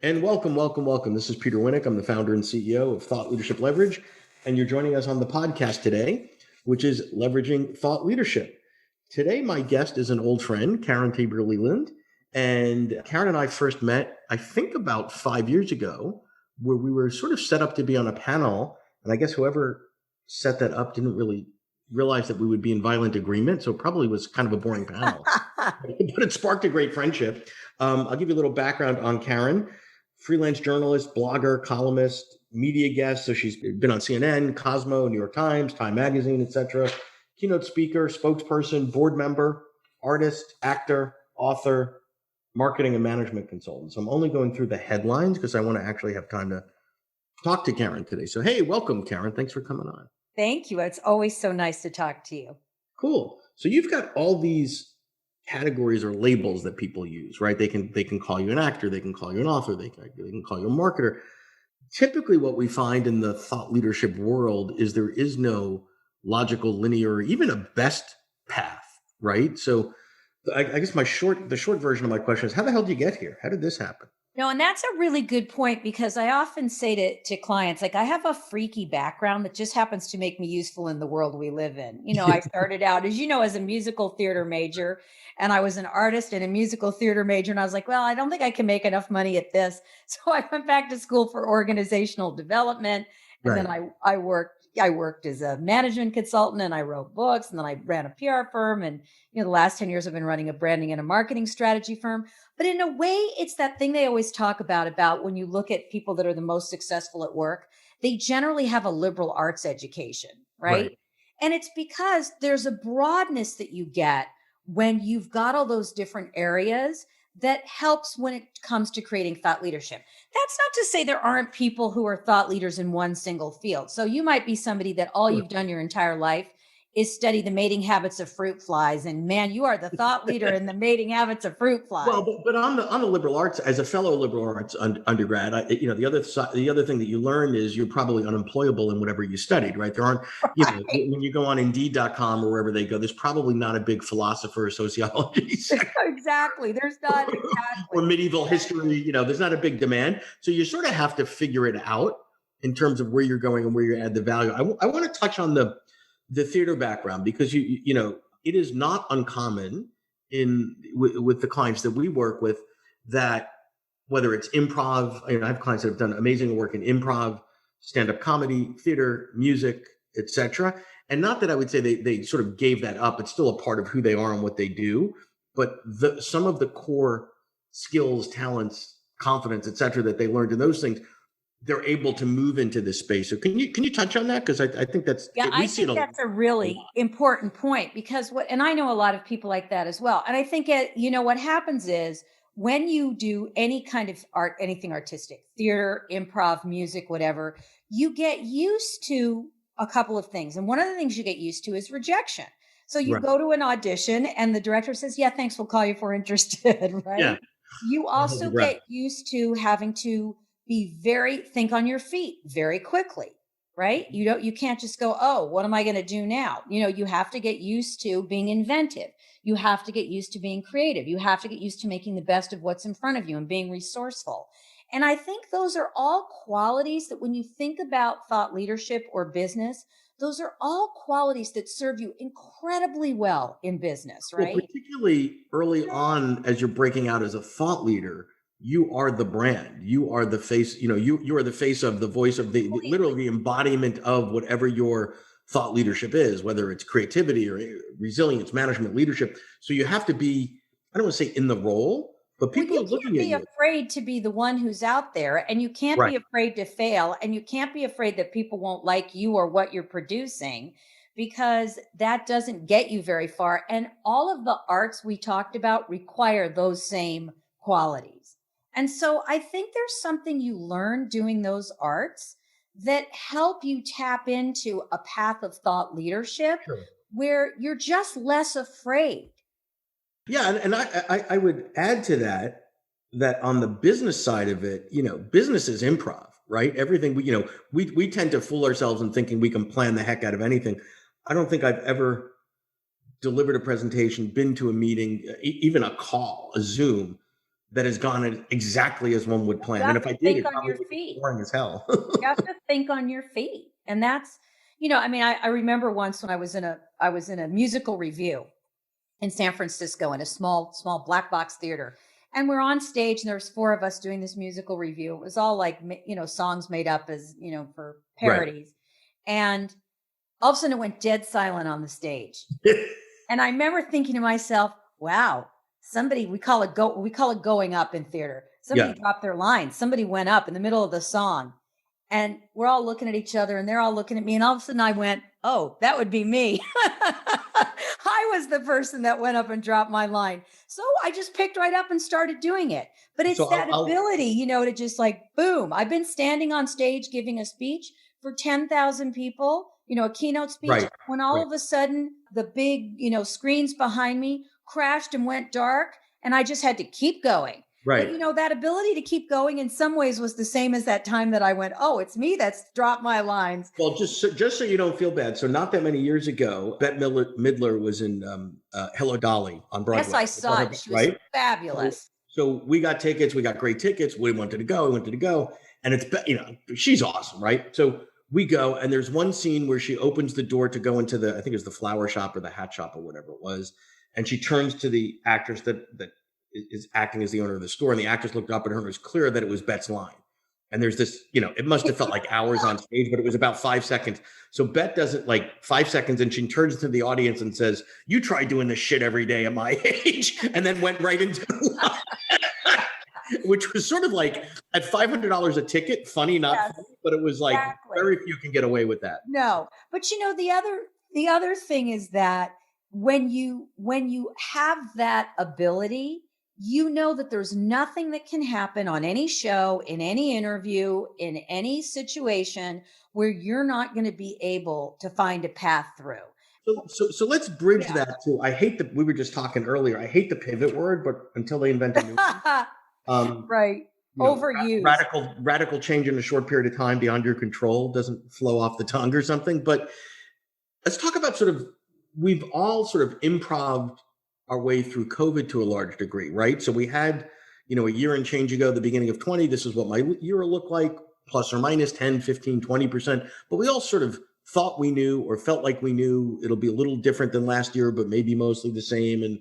And welcome, welcome, welcome. This is Peter Winnick. I'm the founder and CEO of Thought Leadership Leverage. And you're joining us on the podcast today, which is Leveraging Thought Leadership. Today, my guest is an old friend, Karen Tabor Leland. And Karen and I first met, I think about 5 years ago, where we were sort of set up to be on a panel. And I guess whoever set that up didn't really realize that we would be in violent agreement. So it probably was kind of a boring panel, but it sparked a great friendship. I'll give you a little background on Karen. Freelance journalist, blogger, columnist, media guest. So she's been on CNN, Cosmo, New York Times, Time Magazine, etc. Keynote speaker, spokesperson, board member, artist, actor, author, marketing and management consultant. So I'm only going through the headlines because I want to actually have time to talk to Karen today. So, hey, welcome, Karen. Thanks for coming on. Thank you. It's always so nice to talk to you. Cool. So you've got all these categories or labels that people use, right? They can call you an actor, they can call you an author, they can call you a marketer. Typically what we find in the thought leadership world is there is no logical, linear, or even a best path, right? So I guess the short version of my question is, how the hell did you get here? How did this happen? No, and that's a really good point because I often say to clients, like, I have a freaky background that just happens to make me useful in the world we live in. I started out, as you know, as a musical theater major, and I was an artist and a musical theater major. And I was like, well, I don't think I can make enough money at this. So I went back to school for organizational development. And Right. then I worked as a management consultant, and I wrote books, and then I ran a PR firm. And, the last 10 years I've been running a branding and a marketing strategy firm. But in a way, it's that thing they always talk about when you look at people that are the most successful at work, they generally have a liberal arts education, right? Right. And it's because there's a broadness that you get when you've got all those different areas that helps when it comes to creating thought leadership. That's not to say there aren't people who are thought leaders in one single field. So you might be somebody that all Sure. you've done your entire life is study the mating habits of fruit flies. And man, you are the thought leader in the mating habits of fruit Well, flies. but on the liberal arts, as a fellow liberal arts undergrad, the other thing that you learn is you're probably unemployable in whatever you studied, right? There aren't, Right. when you go on Indeed.com or wherever they go, there's probably not a big philosopher or sociology section Exactly. There's not or exactly. medieval Exactly. history. There's not a big demand, so you sort of have to figure it out in terms of where you're going and where you add the value. I want to touch on the theater background because it is not uncommon with the clients that we work with that whether it's improv, I have clients that have done amazing work in improv, stand-up comedy, theater, music, etc. And not that I would say they sort of gave that up. It's still a part of who they are and what they do. But some of the core skills, talents, confidence, etc., that they learned in those things, they're able to move into this space. So can you touch on that? Because I think Yeah, we I see it think a that's a lot. really important point because and I know a lot of people like that as well. And I think what happens is when you do any kind of art, anything artistic, theater, improv, music, whatever, you get used to a couple of things. And one of the things you get used to is rejection. So you Right. go to an audition and the director says, yeah, thanks, we'll call you if we're interested, Yeah. right? You Or hold also your breath. get used to having to think on your feet very quickly, right? You can't just go, oh, what am I going to do now? You have to get used to being inventive. You have to get used to being creative. You have to get used to making the best of what's in front of you and being resourceful. And I think those are all qualities that when you think about thought leadership or business, those are all qualities that serve you incredibly well in business, Well, right? particularly early on, as you're breaking out as a thought leader, you are the brand. You are the face. You are the face of the voice of literally the embodiment of whatever your thought leadership is, whether it's creativity or resilience, management, leadership. So you have to be. I don't want to say in the role, but Well, people you are looking can't at be you. afraid to be the one who's out there, and you can't Right. be afraid to fail, and you can't be afraid that people won't like you or what you're producing because that doesn't get you very far. And all of the arts we talked about require those same qualities. And so I think there's something you learn doing those arts that help you tap into a path of thought leadership Sure. where you're just less afraid. Yeah, and I would add to that on the business side of it, business is improv, right? Everything we tend to fool ourselves in thinking we can plan the heck out of anything. I don't think I've ever delivered a presentation, been to a meeting, even a call, a Zoom, that has gone exactly as one would You plan. And have if to I did, think it on probably your would be feet. boring as hell. You have to think on your feet. And that's, I mean, I remember once when I was in a musical review in San Francisco in a small black box theater. And we're on stage and there's four of us doing this musical review. It was all like, songs made up as, for Right. parodies. And all of a sudden it went dead silent on the stage. And I remember thinking to myself, wow, somebody, we call it going up in theater. Somebody Yeah. dropped their line. Somebody went up in the middle of the song. And we're all looking at each other and they're all looking at me. And all of a sudden I went, oh, that would be me. I was the person that went up and dropped my line. So I just picked right up and started doing it. But it's So that ability, to just like, boom. I've been standing on stage giving a speech for 10,000 people, a keynote speech. right. When all Right. of a sudden the big, screens behind me crashed and went dark and I just had to keep going. Right. But that ability to keep going in some ways was the same as that time that I went, oh, it's me that's dropped my lines. Well, just so you don't feel bad. So not that many years ago, Bette Midler was in Hello Dolly on Broadway. Yes, I saw it. She was right? fabulous. So we got tickets. We got great tickets. We wanted to go. And it's, she's awesome, right? So we go, and there's one scene where she opens the door to go into I think it was the flower shop or the hat shop or whatever it was. And she turns to the actress that is acting as the owner of the store. And the actress looked up at her and it was clear that it was Bette's line. And there's this, it must have felt like hours on stage, but it was about 5 seconds. So Bette does it like 5 seconds and she turns to the audience and says, you try doing this shit every day at my age. And then went right into the line. Which was sort of like at $500 a ticket, funny, not funny, but it was like very few can get away with that. No, but the other thing is that when you have that ability, that there's nothing that can happen on any show, in any interview, in any situation where you're not going to be able to find a path through. So let's bridge that to, I hate we were just talking earlier, I hate the pivot word, but until they invent a new one. Right. Overused. Radical change in a short period of time beyond your control doesn't flow off the tongue or something. But let's talk about we've all sort of improv our way through COVID to a large degree, right? So we had, a year and change ago, the beginning of 20, this is what my year will look like, plus or minus 10, 15, 20%. But we all sort of thought we knew or felt like we knew it'll be a little different than last year, but maybe mostly the same. And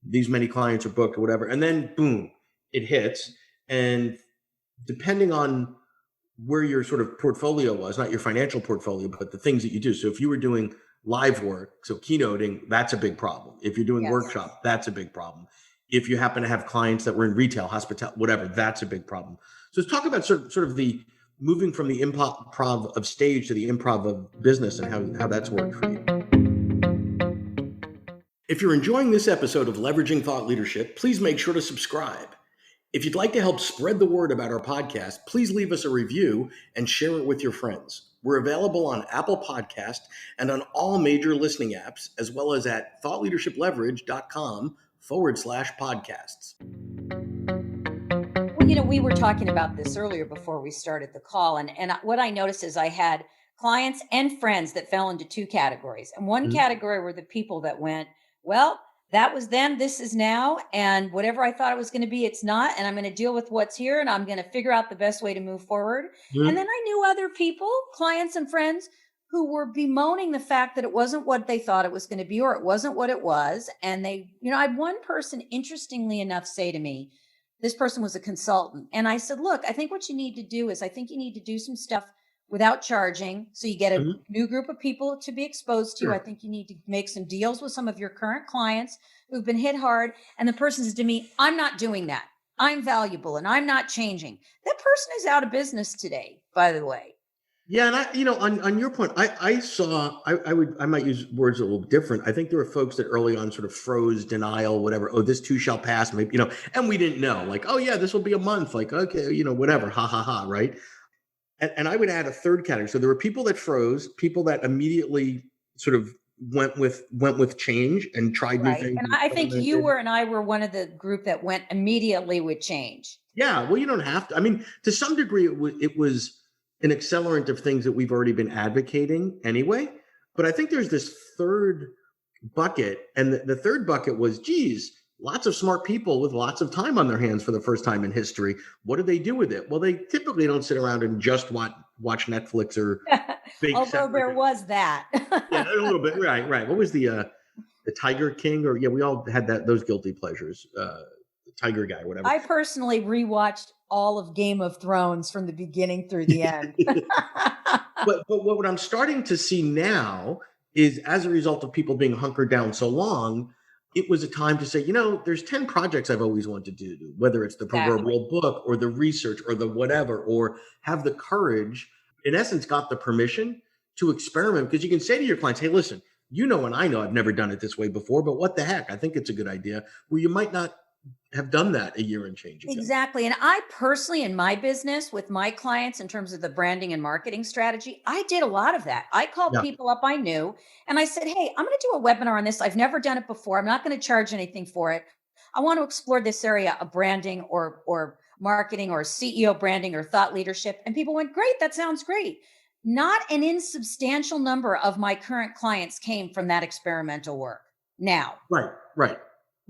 these many clients are booked or whatever. And then boom, it hits. And depending on where your sort of portfolio was, not your financial portfolio, but the things that you do. So if you were doing live work, so keynoting, that's a big problem. If you're doing workshop, that's a big problem. If you happen to have clients that were in retail, hospitality, whatever, that's a big problem. So let's talk about sort of the moving from the improv of stage to the improv of business and how that's worked for you. If you're enjoying this episode of Leveraging Thought Leadership, please make sure to subscribe. If you'd like to help spread the word about our podcast, please leave us a review and share it with your friends. We're available on Apple Podcast and on all major listening apps, as well as at thoughtleadershipleverage.com/podcasts. Well, we were talking about this earlier before we started the call. And what I noticed is I had clients and friends that fell into two categories. And one category were the people that went, well, that was then, this is now, and whatever I thought it was going to be, it's not, and I'm going to deal with what's here, and I'm going to figure out the best way to move forward. And then I knew other people, clients and friends, who were bemoaning the fact that it wasn't what they thought it was going to be, or it wasn't what it was. And they, I had one person, interestingly enough, say to me, this person was a consultant, and I said, look, I think what you need to do is, I think you need to do some stuff without charging. So you get a new group of people to be exposed to. I think you need to make some deals with some of your current clients who've been hit hard. And the person says to me, I'm not doing that. I'm valuable and I'm not changing. That person is out of business today, by the way. Yeah. And on your point, I saw, I might use words a little different. I think there were folks that early on sort of froze, denial, whatever. Oh, this too shall pass. Maybe, and we didn't know, like, oh yeah, this will be a month. Like, okay, whatever. Ha ha ha. Right. And I would add a third category. So there were people that froze, people that immediately sort of went with change and tried new things. And I think you were and I were one of the group that went immediately with change. Yeah, well, you don't have to. I mean, to some degree, it was an accelerant of things that we've already been advocating anyway. But I think there's this third bucket, and the third bucket was, geez, lots of smart people with lots of time on their hands for the first time in history. What do they do with it? Well, they typically don't sit around and just watch Netflix or bake Although there sandwiches. was that. Yeah, a little bit. Right, right. What was the Tiger King? Or yeah, we all had those guilty pleasures. The Tiger Guy, whatever. I personally rewatched all of Game of Thrones from the beginning through the end. But what I'm starting to see now is, as a result of people being hunkered down so long, it was a time to say, there's 10 projects I've always wanted to do, whether it's the Exactly. proverbial book or the research or the whatever, or have the courage, in essence, got the permission to experiment. Because you can say to your clients, hey, listen, and I know I've never done it this way before, but what the heck? I think it's a good idea, where you might not have done that a year and change ago. Exactly. And I personally, in my business with my clients, in terms of the branding and marketing strategy, I did a lot of that. I called Yeah, people up I knew and I said, hey, I'm going to do a webinar on this. I've never done it before. I'm not going to charge anything for it. I want to explore this area of branding or marketing or CEO branding or thought leadership. And people went, great, that sounds great. Not an insubstantial number of my current clients came from that experimental work. Now, right, right.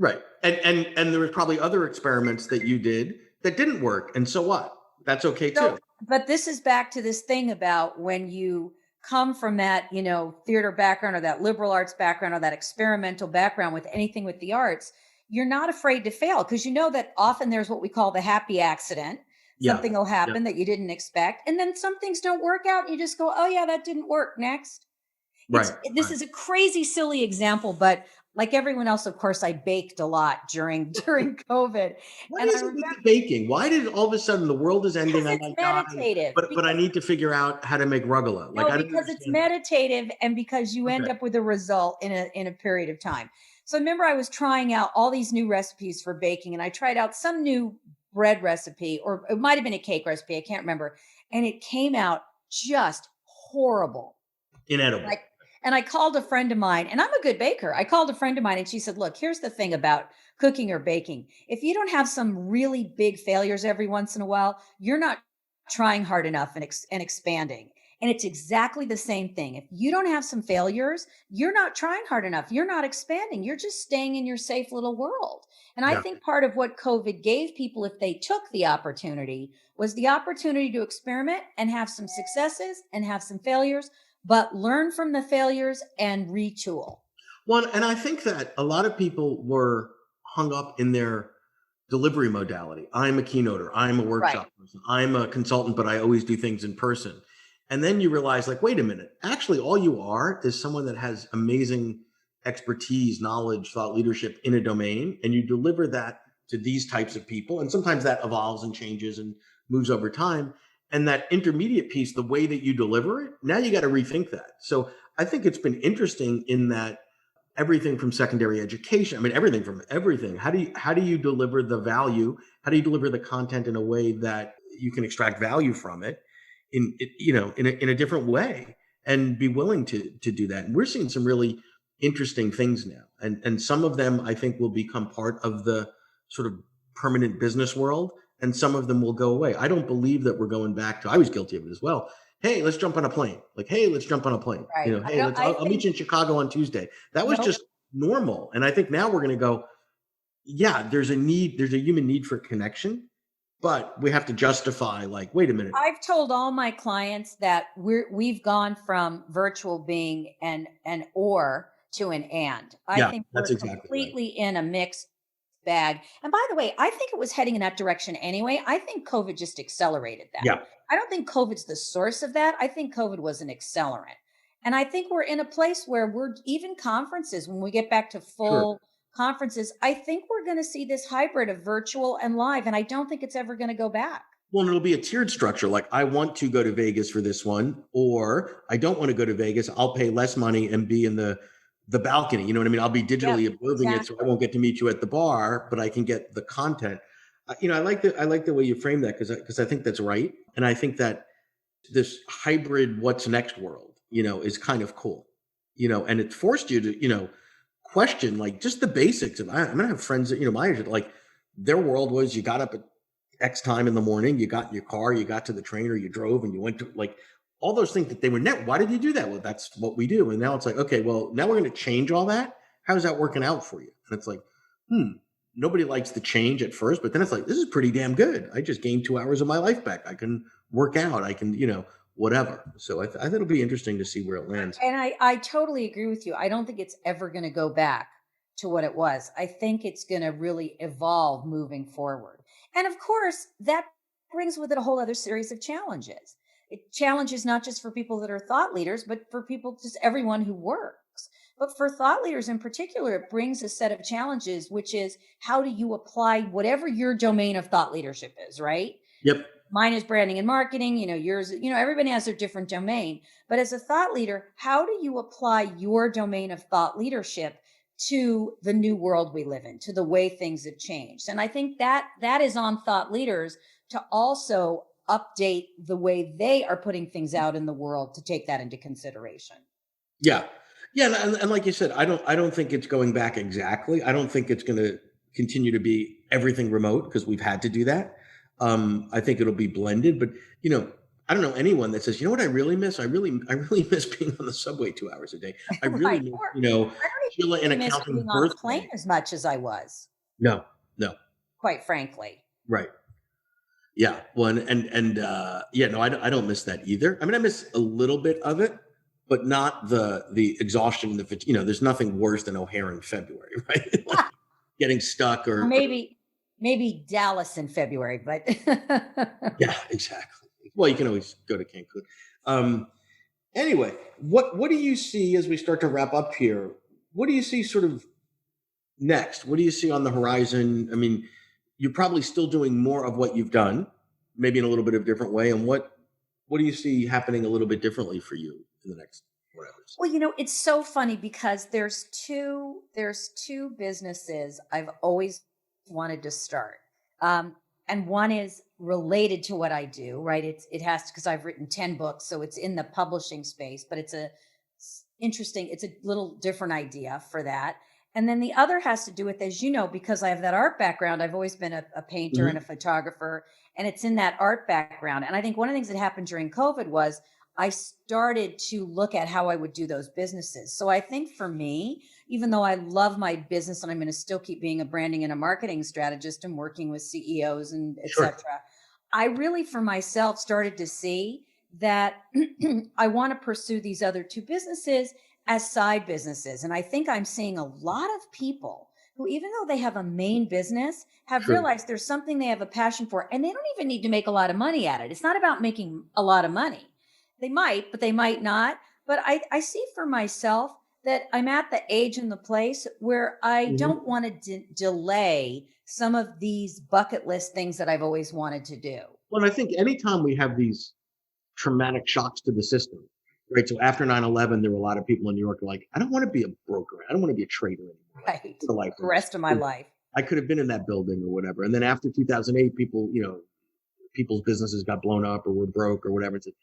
Right. And there was probably other experiments that you did that didn't work. And so what? That's okay so, too. but this is back to this thing about when you come from that, theater background or that liberal arts background or that experimental background with anything with the arts, you're not afraid to fail because you know that often there's what we call the happy accident. Yeah. Something will Yeah. happen that you didn't expect. And then some things don't work out. And you just go, oh, yeah, that didn't work. Next. Right. This Right. is a crazy, silly example, but like everyone else, of course, I baked a lot during during COVID. What And I is it with remember the baking? Why did all of a sudden the world is ending? because I it's might die, meditative. but I Because need to figure out how to make rugelach. Like no, I don't because it's understand that. meditative and because you end Okay. up with a result in a period of time. So I remember I was trying out all these new recipes for baking and I tried out some new bread recipe or it might have been a cake recipe, I can't remember, and it came out just horrible. Inedible. Like, and I called a friend of mine, and I'm a good baker. I called a friend of mine and she said, look, here's the thing about cooking or baking. If you don't have some really big failures every once in a while, you're not trying hard enough and expanding. And it's exactly the same thing. If you don't have some failures, you're not trying hard enough. You're not expanding. You're just staying in your safe little world. And I Yeah. think part of what COVID gave people, if they took the opportunity, was the opportunity to experiment and have some successes and have some failures, but learn from the failures and retool. Well, and I think that a lot of people were hung up in their delivery modality. I'm a keynoter. I'm a Right. workshop person. I'm a consultant, but I always do things in person. And then you realize, like, wait a minute, actually, all you are is someone that has amazing expertise, knowledge, thought leadership in a domain, and you deliver that to these types of people. And sometimes that evolves and changes and moves over time. And that intermediate piece, the way that you deliver it, now you got to rethink that. So I think it's been interesting in that everything from secondary education. I mean, everything from everything. How do you deliver the value? How do you deliver the content in a way that you can extract value from it in a different way and be willing to do that? And we're seeing some really interesting things now. And some of them I think will become part of the sort of permanent business world and some of them will go away. I don't believe that we're going back to, I was guilty of it as well. Hey, let's jump on a plane. Like, hey, let's jump on a plane. Right. I Hey, don't, I I'll meet think, you in Chicago on Tuesday. That was nope. just normal. And I think now we're going to go, yeah, there's a human need for connection, but we have to justify, like, wait a minute. I've told all my clients that we've gone from virtual being an or to an and. I Yeah, think that's we're exactly right. completely in a mixed bag. And by the way, I think it was heading in that direction anyway. I think COVID just accelerated that. Yeah, I don't think COVID's the source of that. I think COVID was an accelerant. And I think we're in a place where we're even conferences, when we get back to sure. full conferences, I think we're going to see this hybrid of virtual and live. And I don't think it's ever going to go back. Well, and it'll be a tiered structure. Like, I want to go to Vegas for this one, or I don't want to go to Vegas. I'll pay less money and be in the balcony. You know what I mean? I'll be Yep, digitally observing it, so I exactly. won't get to meet you at the bar, but I can get the content. I like the way you frame that because I think that's right, and I think that this hybrid what's next world, is kind of cool, and it forced you to, question like just the basics of. I'm gonna have friends that my age that, like, their world was you got up at X time in the morning, you got in your car, you got to the train or you drove and you went to, like, all those things that they were net. Why did you do that? Well, that's what we do. And now it's like, okay, well, now we're going to change all that. How's that working out for you? And it's like, hmm. nobody likes the change at first, but then it's like, this is pretty damn good. I just gained 2 hours of my life back. I can work out. I can, whatever. So I think it'll be interesting to see where it lands. And I totally agree with you. I don't think it's ever going to go back to what it was. I think it's going to really evolve moving forward. And of course, that brings with it a whole other series of challenges. It challenges not just for people that are thought leaders, but for people, just everyone who works. But for thought leaders in particular, it brings a set of challenges, which is how do you apply whatever your domain of thought leadership is, right? Yep. Mine is branding and marketing, yours, everybody has their different domain. But as a thought leader, how do you apply your domain of thought leadership to the new world we live in, to the way things have changed? And I think that is on thought leaders to also update the way they are putting things out in the world, to take that into consideration. Yeah. Yeah. And like you said, I don't think it's going back exactly. I don't think it's going to continue to be everything remote because we've had to do that. I think it'll be blended, but I don't know anyone that says, what I really miss? I really miss being on the subway 2 hours a day. I really Right. miss, I don't Sheila and even miss accounting being on a birthday. plane as much as I was, No, quite frankly. right. Yeah. Well, no, I don't miss that either. I mean, I miss a little bit of it, but not the exhaustion. There's nothing worse than O'Hare in February, right? Like getting stuck or Maybe Dallas in February, but yeah, exactly. Well, you can always go to Cancun. Anyway, what do you see as we start to wrap up here? What do you see sort of next? What do you see on the horizon? I mean, you're probably still doing more of what you've done, maybe in a little bit of a different way. And what do you see happening a little bit differently for you in the next whatever? Well, it's so funny because there's two businesses I've always wanted to start. And one is related to what I do, right? It has to, because I've written 10 books, so it's in the publishing space, but it's a little different idea for that. And then the other has to do with, as you know, because I have that art background, I've always been a painter and a photographer, and it's in that art background. And I think one of the things that happened during COVID was I started to look at how I would do those businesses. So I think for me, even though I love my business and I'm going to still keep being a branding and a marketing strategist and working with CEOs and et cetera, I really for myself started to see that I want to pursue these other two businesses as side businesses. And I think I'm seeing a lot of people who, even though they have a main business, have realized there's something they have a passion for, and they don't even need to make a lot of money at it. It's not about making a lot of money. They might, but they might not. But I see for myself that I'm at the age and the place where I don't want to delay some of these bucket list things that I've always wanted to do. Well, I think anytime we have these traumatic shocks to the system, right? So after 9/11, there were a lot of people in New York who were like, I don't want to be a broker. I don't want to be a trader anymore. Right. For life the rest of my life. I could have been in that building or whatever. And then after 2008, people's businesses got blown up or were broke or whatever. It's like,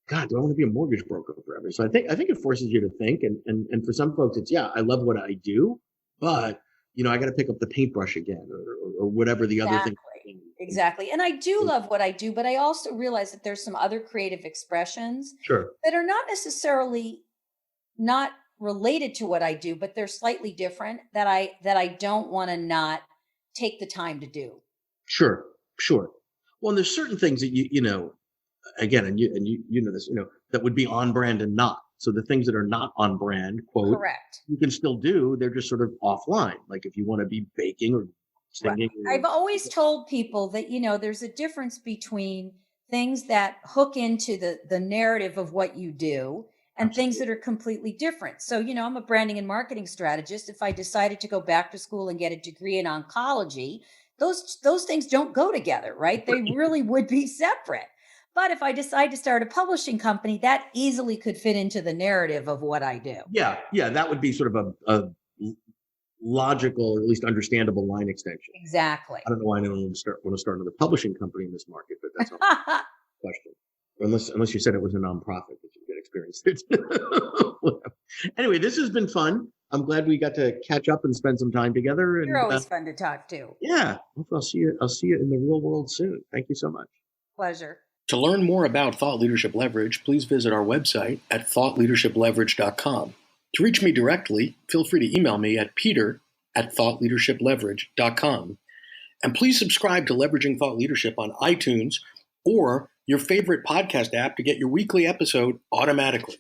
God, do I want to be a mortgage broker forever? So I think it forces you to think. And for some folks, it's, I love what I do, but I got to pick up the paintbrush again or whatever the other thing. Exactly. And I do love what I do, but I also realize that there's some other creative expressions that are not necessarily not related to what I do, but they're slightly different that I don't want to not take the time to do. Sure. Well, and there's certain things that again, and you know this, that would be on brand and not. So the things that are not on brand, quote, correct, you can still do. They're just sort of offline. Like if you want to be baking or singing. Right. I've always told people that, there's a difference between things that hook into the narrative of what you do and things that are completely different. So, I'm a branding and marketing strategist. If I decided to go back to school and get a degree in oncology, those things don't go together, right? They really would be separate. But if I decide to start a publishing company, that easily could fit into the narrative of what I do. Yeah, that would be sort of a logical or at least understandable line extension. Exactly. I don't know why anyone want to start another publishing company in this market, but that's not a question. Unless you said it was a nonprofit that you get experience. Anyway, this has been fun. I'm glad we got to catch up and spend some time together. You're always fun to talk to. Yeah, I'll see you in the real world soon. Thank you so much. Pleasure. To learn more about Thought Leadership Leverage, please visit our website at thoughtleadershipleverage.com. To reach me directly, feel free to email me at peter at thoughtleadershipleverage.com. And please subscribe to Leveraging Thought Leadership on iTunes or your favorite podcast app to get your weekly episode automatically.